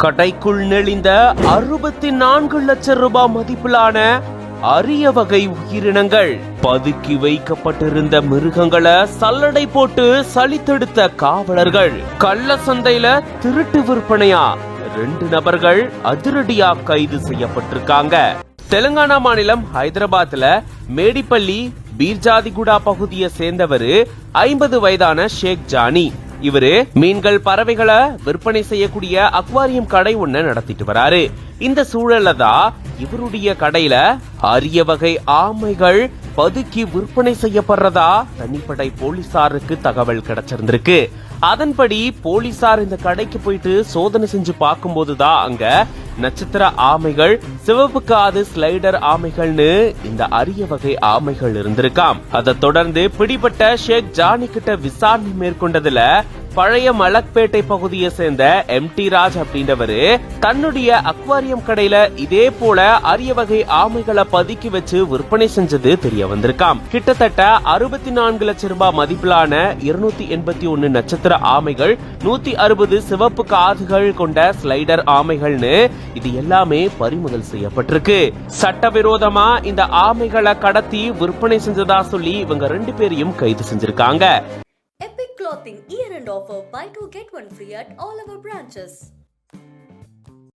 கடைக்குள் நெளிந்த 64 லட்சம் ரூபாய் மதிப்பிலான அரிய வகை உயிரினங்கள். பதுக்கி வைக்கப்பட்டிருந்த மிருகங்களை சல்லடை போட்டு சலித்தெடுத்த காவலர்கள். கள்ள சந்தையில திருட்டு விற்பனையா 2 நபர்கள் அதிரடியா கைது செய்யப்பட்டிருக்காங்க. தெலுங்கானா மாநிலம் ஹைதராபாத்ல மேடிப்பள்ளி பீர்ஜாதிகுடா பகுதியை சேர்ந்தவர் 50 வயதான ஷேக் ஜானி. இவரு மீன்கள் பறவைகளை விற்பனை செய்யக்கூடிய அக்வாரியம் கடை ஒண்ணு நடத்திட்டு வராரு. இந்த சூழல்ல தான் இவருடைய கடையில அரிய வகை ஆமைகள் பதுக்கி விற்பனை செய்யப்படுறதா தனிப்படை போலீசாருக்கு தகவல் கிடைச்சிருந்திருக்கு. அதன்படி போலீசார் இந்த கடைக்கு போயிட்டு சோதனை செஞ்சு பார்க்கும்போதுதான் அங்க நட்சத்திர ஆமைகள், சிவப்பு காது ஸ்லைடர் ஆமைகள்னு இந்த அரிய வகை ஆமைகள் இருந்திருக்காம். அதை தொடர்ந்து பிடிபட்ட ஷேக் ஜானி கிட்ட விசாரணை மேற்கொண்டதுல பழைய மலக்பேட்டை பகுதியை சேர்ந்த MT ராஜ் அப்படின்றவரு தன்னுடைய அக்வாரியம் கடையில இதே போல அரிய வகை ஆமைகளை பதுக்கி வச்சு விற்பனை செஞ்சது தெரிய வந்திருக்காம். கிட்டத்தட்ட 64 லட்சம் ரூபாய் மதிப்பிலான 281 நட்சத்திர ஆமைகள், 160 சிவப்பு காதுகள் கொண்ட ஸ்லைடர் ஆமைகள்னு இது எல்லாமே பறிமுதல் செய்யப்பட்டிருக்கு. சட்டவிரோதமா இந்த ஆமைகளை கடத்தி விற்பனை செஞ்சதா சொல்லி இவங்க 2 பேரையும் கைது செஞ்சிருக்காங்க. Epic Clothing year-end offer: buy 2 get 1 free at all our branches.